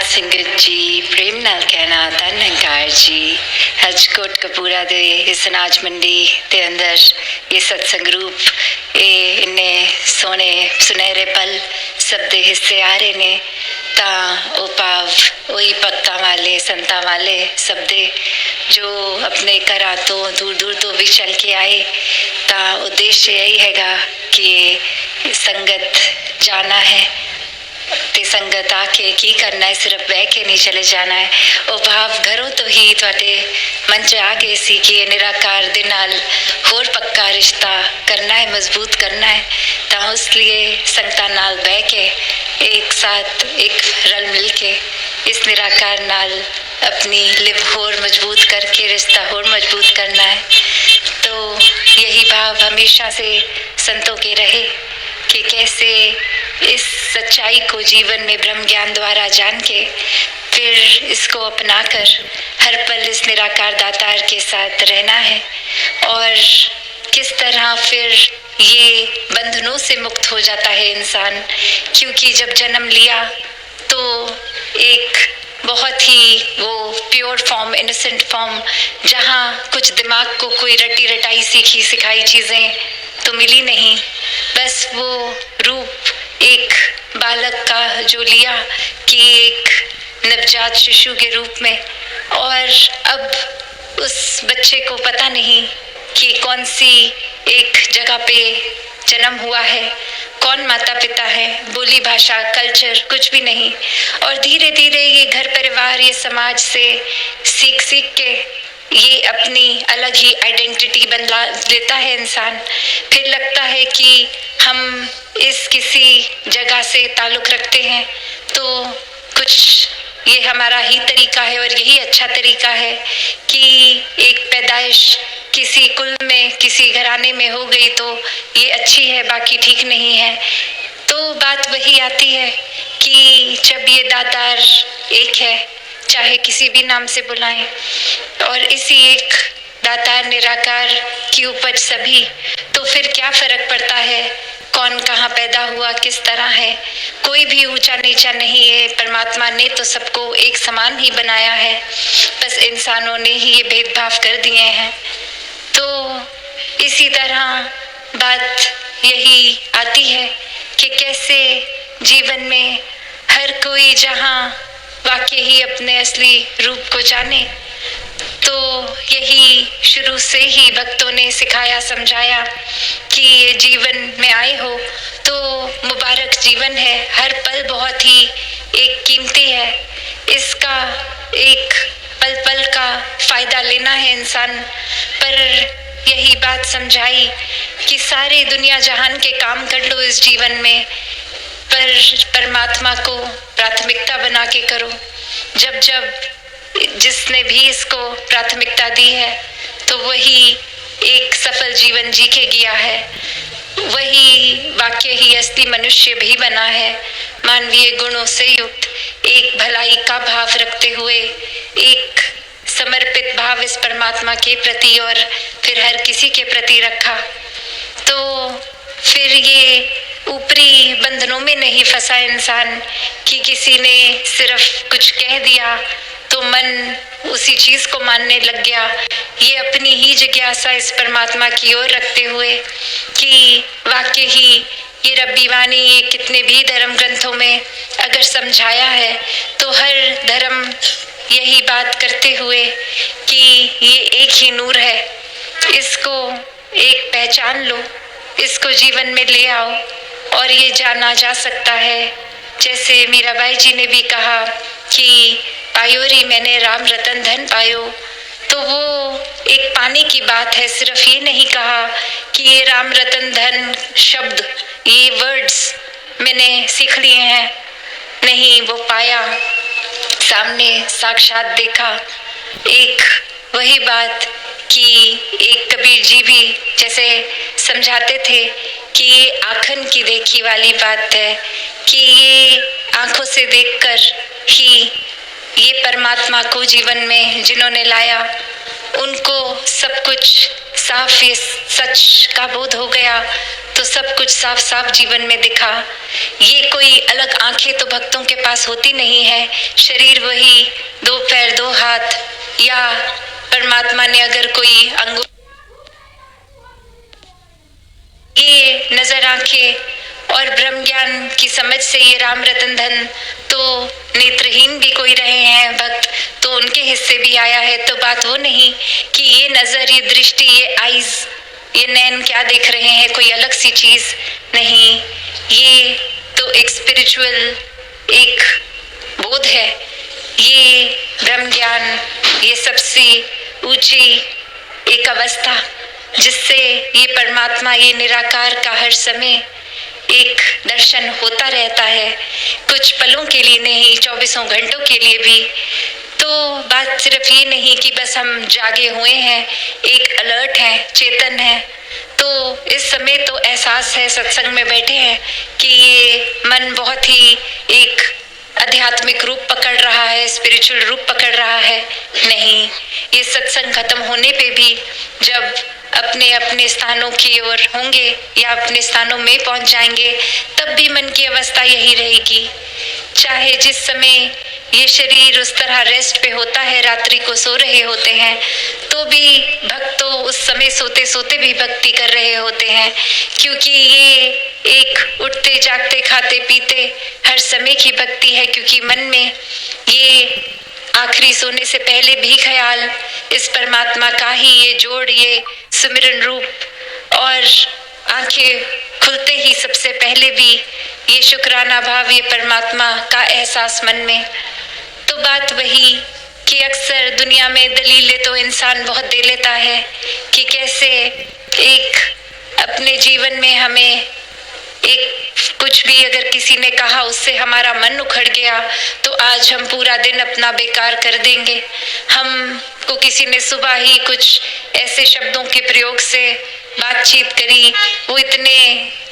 संगत जी प्रेम नाल कहना धन हंकार जी हजकोट कपूरा दे इस अनाज मंडी के अंदर ये सत्संग रूप इन्ने सोने सुनहरे पल सब दे हिस्से आ रहे ने ता ओ भाव वही भक्तां वाले संतां वाले सब दे जो अपने घरां तो दूर दूर तो भी चल के आए ता उद्देश्य यही हैगा कि संगत जाना है ते संगत आके की करना है, सिर्फ बह के नहीं चले जाना है। वो भाव घरों तो ही तुहाडे मन च आ गए सी कि निराकार दे नाल होर पक्का रिश्ता करना है, मजबूत करना है। तो इसलिए संगतां नाल बह के एक साथ एक रल मिल के इस निराकार नाल अपनी लिव होर मजबूत करके रिश्ता होर मजबूत करना है। तो यही भाव हमेशा से संतों के रहे कि कैसे इस सच्चाई को जीवन में ब्रह्म ज्ञान द्वारा जान के फिर इसको अपनाकर हर पल इस निराकार दातार के साथ रहना है और किस तरह फिर ये बंधनों से मुक्त हो जाता है इंसान। क्योंकि जब जन्म लिया तो एक बहुत ही वो प्योर फॉर्म, इनोसेंट फॉर्म, जहाँ कुछ दिमाग को कोई रटी रटाई सीखी सिखाई चीज़ें तो मिली नहीं, बस वो रूप एक बालक का जो लिया कि एक नवजात शिशु के रूप में। और अब उस बच्चे को पता नहीं कि कौन सी एक जगह पे जन्म हुआ है, कौन माता पिता है, बोली भाषा कल्चर कुछ भी नहीं। और धीरे धीरे ये घर परिवार ये समाज से सीख सीख के ये अपनी अलग ही आइडेंटिटी बना लेता है इंसान। फिर लगता है कि हम इस किसी जगह से ताल्लुक़ रखते हैं तो कुछ ये हमारा ही तरीका है और यही अच्छा तरीका है कि एक पैदाइश किसी कुल में किसी घराने में हो गई तो ये अच्छी है, बाकी ठीक नहीं है। तो बात वही आती है कि जब ये दातार एक है, चाहे किसी भी नाम से बुलाएं, और इसी एक दातार निराकार की उपज सभी, तो फिर क्या फर्क पड़ता है कौन कहाँ पैदा हुआ, किस तरह है। कोई भी ऊंचा नीचा नहीं है, परमात्मा ने तो सबको एक समान ही बनाया है, बस इंसानों ने ही ये भेदभाव कर दिए हैं। तो इसी तरह बात यही आती है कि कैसे जीवन में हर कोई जहाँ वाकई ही अपने असली रूप को जाने, तो यही शुरू से ही भक्तों ने सिखाया समझाया कि ये जीवन में आए हो तो मुबारक जीवन है, हर पल बहुत ही एक कीमती है, इसका एक पल पल का फ़ायदा लेना है इंसान। पर यही बात समझाई कि सारे दुनिया जहान के काम कर लो इस जीवन में, पर परमात्मा को प्राथमिकता बना के करो। जब जब जिसने भी इसको प्राथमिकता दी है तो वही एक सफल जीवन जी के गया है, वही वाकई ही असली मनुष्य भी बना है। मानवीय गुणों से युक्त एक भलाई का भाव रखते हुए एक समर्पित भाव इस परमात्मा के प्रति और फिर हर किसी के प्रति रखा, तो फिर ये ऊपरी बंधनों में नहीं फंसा इंसान कि किसी ने सिर्फ कुछ कह दिया तो मन उसी चीज को मानने लग गया। ये अपनी ही जिज्ञासा इस परमात्मा की ओर रखते हुए कि वाकई ही ये रब्बी वाणी ये कितने भी धर्म ग्रंथों में अगर समझाया है तो हर धर्म यही बात करते हुए कि ये एक ही नूर है, इसको एक पहचान लो, इसको जीवन में ले आओ और ये जाना जा सकता है। जैसे मीराबाई जी ने भी कहा कि पायोरी मैंने राम रतन धन पायो, तो वो एक पाने की बात है, सिर्फ ये नहीं कहा कि ये राम रतन धन शब्द ये वर्ड्स मैंने सीख लिए हैं, नहीं, वो पाया, सामने साक्षात देखा। एक वही बात कि एक कबीर जी भी जैसे समझाते थे कि ये आँखन की देखी वाली बात है कि ये आँखों से देखकर ही ये परमात्मा को जीवन में जिन्होंने लाया उनको सब कुछ साफ ये सच का बोध हो गया, तो सब कुछ साफ साफ जीवन में दिखा। ये कोई अलग आंखें तो भक्तों के पास होती नहीं है, शरीर वही, दो पैर दो हाथ, या परमात्मा ने अगर कोई अंग, ये नजर आंखें और ब्रह्म ज्ञान की समझ से ये राम रतन धन, तो नेत्रहीन भी कोई रहे हैं भक्त तो उनके हिस्से भी आया है। तो बात वो नहीं कि ये नजर, ये दृष्टि, ये आईज, ये नैन क्या देख रहे हैं, कोई अलग सी चीज नहीं। ये तो एक स्पिरिचुअल एक बोध है, ये ब्रह्म ज्ञान, ये सबसे ऊंची एक अवस्था जिससे ये परमात्मा, ये निराकार का हर समय एक दर्शन होता रहता है, कुछ पलों के लिए नहीं, 24 घंटों के लिए भी। तो बात सिर्फ ये नहीं कि बस हम जागे हुए हैं, एक अलर्ट हैं, चेतन हैं। तो इस समय तो एहसास है, सत्संग में बैठे हैं कि ये मन बहुत ही एक आध्यात्मिक रूप पकड़ रहा है, स्पिरिचुअल रूप पकड़ रहा है। नहीं, ये सत्संग खत्म होने पे भी जब अपने अपने स्थानों की ओर होंगे या अपने स्थानों में पहुंच जाएंगे, तब भी मन की अवस्था यही रहेगी। चाहे जिस समय ये शरीर उस तरह रेस्ट पे होता है, रात्रि को सो रहे होते हैं, तो भी भक्त तो उस समय सोते सोते भी भक्ति कर रहे होते हैं, क्योंकि ये एक उठते जागते खाते पीते हर समय की भक्ति है। क्योंकि मन में ये आखिरी सोने से पहले भी ख्याल इस परमात्मा का ही, ये जोड़, ये सुमिरन रूप, और आंखें खुलते ही सबसे पहले भी ये शुक्राना भाव, ये परमात्मा का एहसास मन में। तो बात वही कि अक्सर दुनिया में दलीलें तो इंसान बहुत दे लेता है कि कैसे एक अपने जीवन में हमें एक कुछ भी अगर किसी ने कहा उससे हमारा मन उखड़ गया तो आज हम पूरा दिन अपना बेकार कर देंगे। हमको किसी ने सुबह ही कुछ ऐसे शब्दों के प्रयोग से बातचीत करी, वो इतने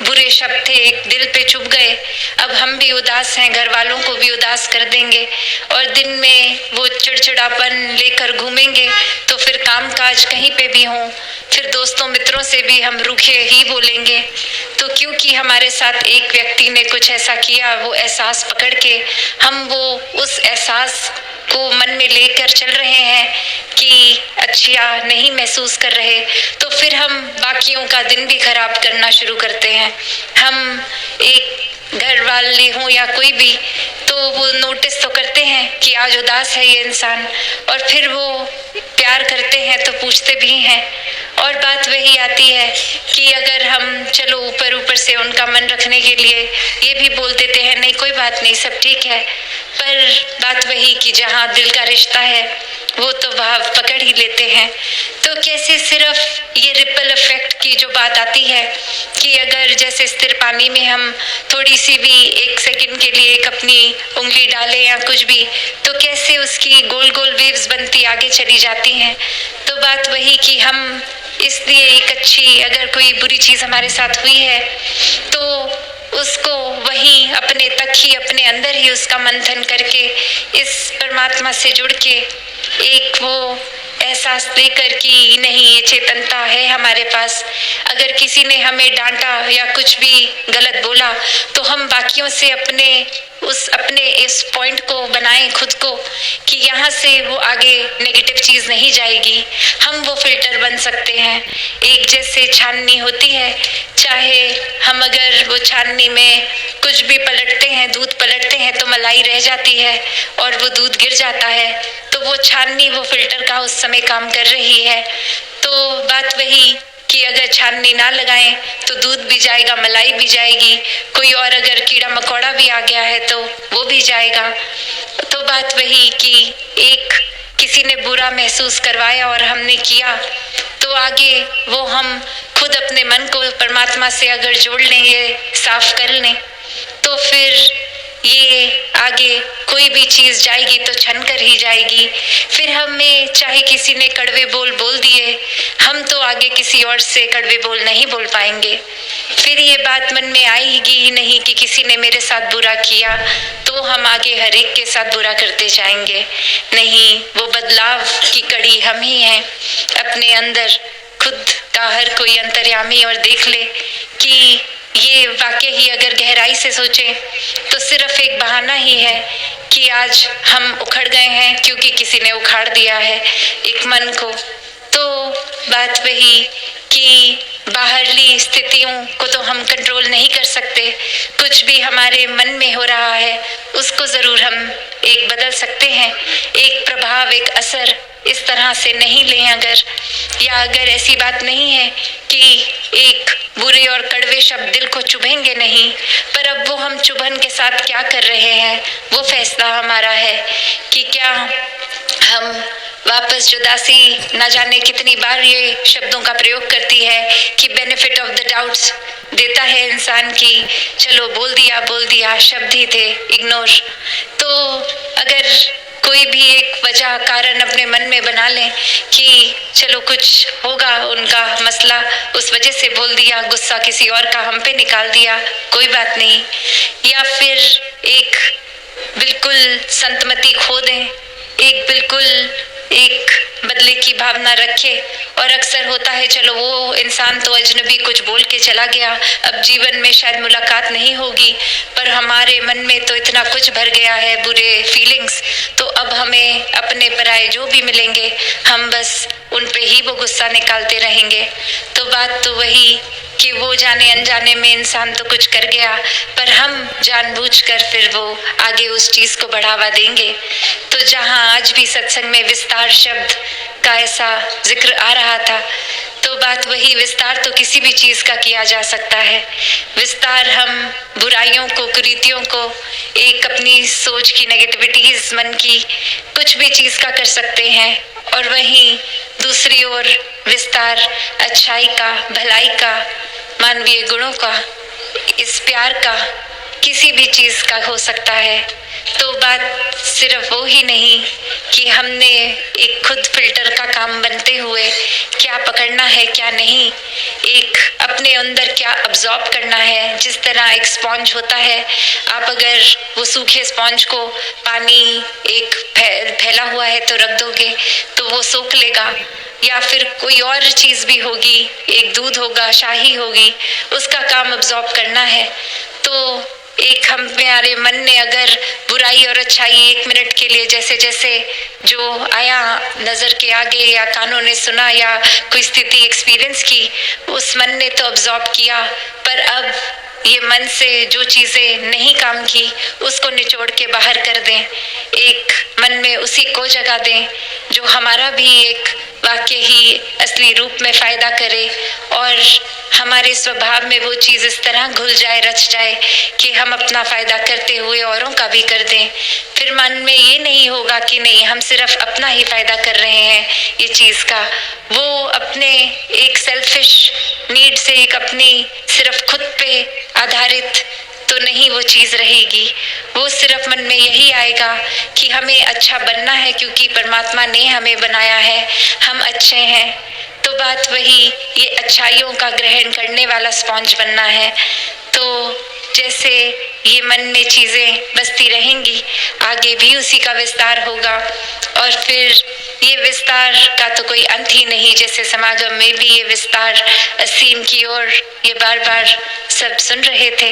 बुरे शब्द थे, एक दिल पे चुभ गए। अब हम भी उदास हैं, घर वालों को भी उदास कर देंगे और दिन में वो चिड़चिड़ापन लेकर घूमेंगे। तो फिर काम काज कहीं पे भी हों, फिर दोस्तों मित्रों से भी हम रूखे ही बोलेंगे। तो क्योंकि हमारे साथ एक व्यक्ति ने कुछ ऐसा किया, वो एहसास पकड़ के हम वो उस एहसास को मन में लेकर चल रहे हैं कि अच्छा नहीं महसूस कर रहे, तो फिर हम बाकियों का दिन भी खराब करना शुरू करते हैं। हम एक घर वाले हों या कोई भी, तो वो नोटिस तो करते हैं कि आज उदास है ये इंसान, और फिर वो प्यार करते हैं तो पूछते भी हैं। और बात वही आती है कि अगर हम चलो ऊपर ऊपर से उनका मन रखने के लिए ये भी बोल देते हैं नहीं कोई बात नहीं, सब ठीक है, पर बात वही कि जहाँ दिल का रिश्ता है वो तो भाव पकड़ ही लेते हैं। तो कैसे सिर्फ ये रिपल इफेक्ट की जो बात आती है कि अगर जैसे स्थिर पानी में हम थोड़ी सी भी एक सेकंड के लिए एक अपनी उंगली डालें या कुछ भी, तो कैसे उसकी गोल गोल वेव्स बनती आगे चली जाती हैं। तो बात वही कि हम इसलिए एक अच्छी अगर कोई बुरी चीज़ हमारे साथ हुई है तो उसको वहीं अपने तक ही, अपने अंदर ही उसका मंथन करके इस परमात्मा से जुड़ के एक वो एहसास देकर कि नहीं ये चेतनता है हमारे पास। अगर किसी ने हमें डांटा या कुछ भी गलत बोला तो हम बाकियों से अपने इस पॉइंट को बनाएं खुद को कि यहाँ से वो आगे नेगेटिव चीज़ नहीं जाएगी। हम वो फिल्टर बन सकते हैं। एक जैसे छाननी होती है, चाहे हम अगर वो छाननी में कुछ भी पलटते हैं, दूध पलटते हैं तो मलाई रह जाती है और वो दूध गिर जाता है, तो वो छाननी वो फिल्टर का उस समय काम कर रही है। तो बात वही कि अगर छाननी ना लगाएं तो दूध भी जाएगा, मलाई भी जाएगी, कोई और अगर कीड़ा मकोड़ा भी आ गया है तो वो भी जाएगा। तो बात वही कि एक किसी ने बुरा महसूस करवाया और हमने किया, तो आगे वो हम खुद अपने मन को परमात्मा से अगर जोड़ लें, ये साफ कर लें, तो फिर ये आगे कोई भी चीज़ जाएगी तो छन कर ही जाएगी। फिर हमें चाहे किसी ने कड़वे बोल दिए, हम तो आगे किसी और से कड़वे बोल नहीं बोल पाएंगे। फिर ये बात मन में आएगी ही नहीं कि किसी ने मेरे साथ बुरा किया तो हम आगे हर एक के साथ बुरा करते जाएंगे। नहीं, वो बदलाव की कड़ी हम ही हैं। अपने अंदर खुद का हर कोई अंतर्यामी और देख ले कि ये वाकई ही अगर गहराई से सोचें तो सिर्फ एक बहाना ही है कि आज हम उखड़ गए हैं क्योंकि किसी ने उखाड़ दिया है एक मन को। तो बात वही कि बाहरली स्थितियों को तो हम कंट्रोल नहीं कर सकते, कुछ भी हमारे मन में हो रहा है उसको ज़रूर हम एक बदल सकते हैं। एक प्रभाव, एक असर इस तरह से नहीं लें अगर, या अगर ऐसी बात नहीं है कि एक बुरे और कड़वे शब्द दिल को चुभेंगे नहीं, पर अब वो हम चुभन के साथ क्या कर रहे हैं वो फैसला हमारा है कि क्या हम वापस जुदासी न जाने कितनी बार ये शब्दों का प्रयोग करती है कि बेनिफिट ऑफ द डाउट्स देता है इंसान की चलो बोल दिया शब्द ही थे, इग्नोर। तो अगर कोई भी एक वजह कारण अपने मन में बना लें कि चलो कुछ होगा उनका मसला, उस वजह से बोल दिया, गुस्सा किसी और का हम पे निकाल दिया, कोई बात नहीं। या फिर एक बिल्कुल संतमति खो दें, एक बिल्कुल एक बदले की भावना रखे। और अक्सर होता है चलो वो इंसान तो अजनबी कुछ बोल के चला गया, अब जीवन में शायद मुलाकात नहीं होगी, पर हमारे मन में तो इतना कुछ भर गया है बुरे फीलिंग्स, तो अब हमें अपने पराये जो भी मिलेंगे हम बस उन पे ही वो गुस्सा निकालते रहेंगे। तो बात तो वही कि वो जाने अनजाने में इंसान तो कुछ कर गया, पर हम जानबूझकर फिर वो आगे उस चीज़ को बढ़ावा देंगे। तो जहाँ आज भी सत्संग में विस्तार शब्द का ऐसा जिक्र आ रहा था, तो बात वही, विस्तार तो किसी भी चीज़ का किया जा सकता है। विस्तार हम बुराइयों को, कुरीतियों को, एक अपनी सोच की नेगेटिविटीज़ मन की कुछ भी चीज़ का कर सकते हैं, और वहीं दूसरी ओर विस्तार अच्छाई का, भलाई का, मानवीय गुणों का, इस प्यार का, किसी भी चीज़ का हो सकता है। तो बात सिर्फ वो ही नहीं कि हमने एक खुद फिल्टर का काम बनते हुए क्या पकड़ना है क्या नहीं, एक अपने अंदर क्या अब्जॉर्ब करना है। जिस तरह एक स्पॉन्ज होता है, आप अगर वो सूखे स्पॉन्ज को पानी एक फैला हुआ है तो रख दोगे तो वो सोख लेगा, या फिर कोई और चीज़ भी होगी, एक दूध होगा, शाही होगी, उसका काम अब्जॉर्ब करना है। तो एक हमारे मन ने अगर बुराई और अच्छाई एक मिनट के लिए जैसे जैसे जो आया नज़र के आगे, या कानों ने सुना, या कोई स्थिति एक्सपीरियंस की, उस मन ने तो अब्जॉर्ब किया, पर अब ये मन से जो चीज़ें नहीं काम की उसको निचोड़ के बाहर कर दें, एक मन में उसी को जगा दें जो हमारा भी एक वाकई ही असली रूप में फ़ायदा करे, और हमारे स्वभाव में वो चीज़ इस तरह घुल जाए, रच जाए कि हम अपना फ़ायदा करते हुए औरों का भी कर दें। फिर मन में ये नहीं होगा कि नहीं हम सिर्फ अपना ही फ़ायदा कर रहे हैं ये चीज़ का, वो अपने एक सेल्फिश नीड से, एक अपनी सिर्फ खुद पे आधारित तो नहीं वो चीज़ रहेगी। वो सिर्फ मन में यही आएगा कि हमें अच्छा बनना है क्योंकि परमात्मा ने हमें बनाया है, हम अच्छे हैं। तो बात वही, ये अच्छाइयों का ग्रहण करने वाला स्पॉन्ज बनना है। तो जैसे ये मन में चीज़ें बसती रहेंगी, आगे भी उसी का विस्तार होगा, और फिर ये विस्तार का तो कोई अंत ही नहीं। जैसे समागम में भी ये विस्तार असीम की ओर ये बार बार सब सुन रहे थे,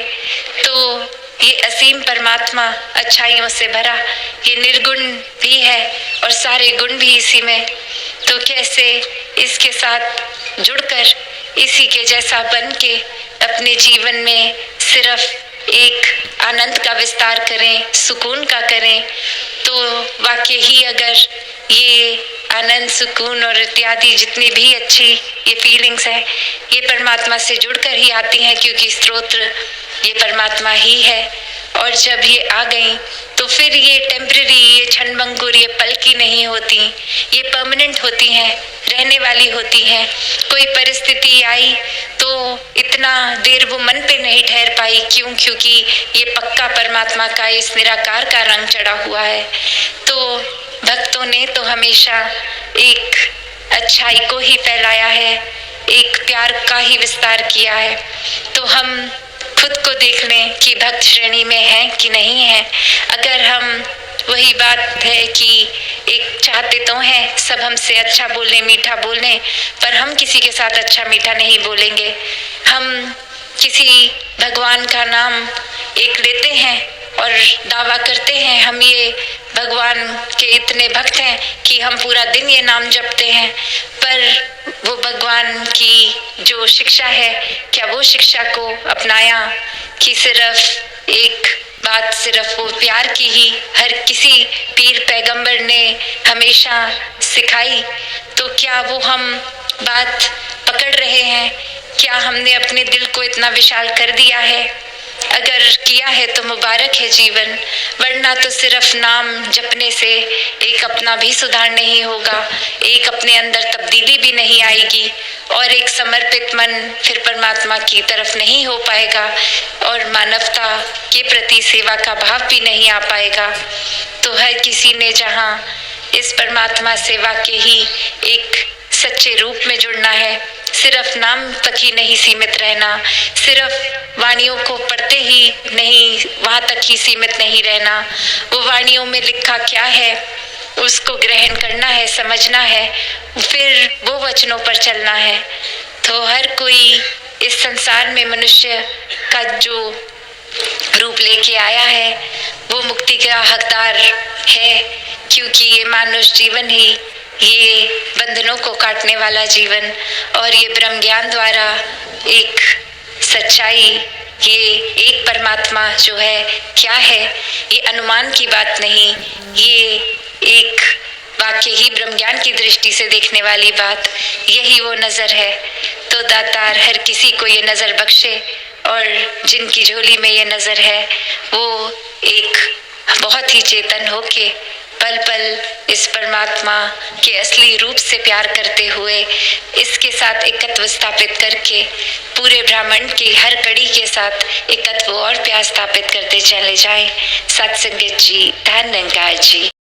तो ये असीम परमात्मा अच्छाइयों से भरा, ये निर्गुण भी है और सारे गुण भी इसी में। तो कैसे इसके साथ जुड़कर इसी के जैसा बन के अपने जीवन में सिर्फ एक आनंद का विस्तार करें, सुकून का करें। तो वाकई ही अगर ये आनंद, सुकून और इत्यादि जितनी भी अच्छी ये फीलिंग्स हैं, ये परमात्मा से जुड़कर ही आती हैं, क्योंकि स्रोत्र ये परमात्मा ही है। और जब ये आ गई तो फिर ये टेम्परेरी, ये क्षणभंगुर, ये पल की नहीं होती, ये परमानेंट होती हैं, रहने वाली होती हैं। कोई परिस्थिति आई तो इतना देर वो मन पे नहीं ठहर पाई, क्यों? क्योंकि ये पक्का परमात्मा का, इस निराकार का रंग चढ़ा हुआ है। तो भक्तों ने तो हमेशा एक अच्छाई को ही फैलाया है, एक प्यार का ही विस्तार किया है। तो हम खुद को देख लें कि भक्त श्रेणी में हैं कि नहीं हैं। अगर हम, वही बात है कि एक चाहते तो हैं सब हमसे अच्छा बोलने, मीठा बोलने, पर हम किसी के साथ अच्छा मीठा नहीं बोलेंगे। हम किसी भगवान का नाम एक लेते हैं और दावा करते हैं हम ये भगवान के इतने भक्त हैं कि हम पूरा दिन ये नाम जपते हैं, पर वो भगवान की जो शिक्षा है, क्या वो शिक्षा को अपनाया कि सिर्फ एक बात सिर्फ वो प्यार की ही हर किसी पीर पैगंबर ने हमेशा सिखाई? तो क्या वो हम बात पकड़ रहे हैं? क्या हमने अपने दिल को इतना विशाल कर दिया है? अगर किया है तो मुबारक है जीवन, वरना तो सिर्फ नाम जपने से एक अपना भी सुधार नहीं होगा, एक अपने अंदर तब्दीली भी नहीं आएगी और एक समर्पित मन फिर परमात्मा की तरफ नहीं हो पाएगा और मानवता के प्रति सेवा का भाव भी नहीं आ पाएगा। तो हर किसी ने जहाँ इस परमात्मा सेवा के ही एक सच्चे रूप में जुड़ना है, सिर्फ नाम तक ही नहीं सीमित रहना, सिर्फ वाणियों को पढ़ते ही नहीं वहाँ तक ही सीमित नहीं रहना, वो वाणियों में लिखा क्या है उसको ग्रहण करना है, समझना है, फिर वो वचनों पर चलना है। तो हर कोई इस संसार में मनुष्य का जो रूप लेके आया है वो मुक्ति का हकदार है, क्योंकि ये मानुष जीवन ही ये बंधनों को काटने वाला जीवन और ये ब्रह्म ज्ञान द्वारा एक सच्चाई, ये एक परमात्मा जो है क्या है, ये अनुमान की बात नहीं, ये एक वाक्य ही ब्रह्म ज्ञान की दृष्टि से देखने वाली बात, यही वो नजर है। तो दातार हर किसी को ये नजर बख्शे और जिनकी झोली में ये नजर है वो एक बहुत ही चेतन होके पल पल इस परमात्मा के असली रूप से प्यार करते हुए इसके साथ एकत्व स्थापित करके पूरे ब्रह्मांड की हर कड़ी के साथ एकत्व और प्यार स्थापित करते चले जाएं। सत्संगत जी, धन निरंकार जी।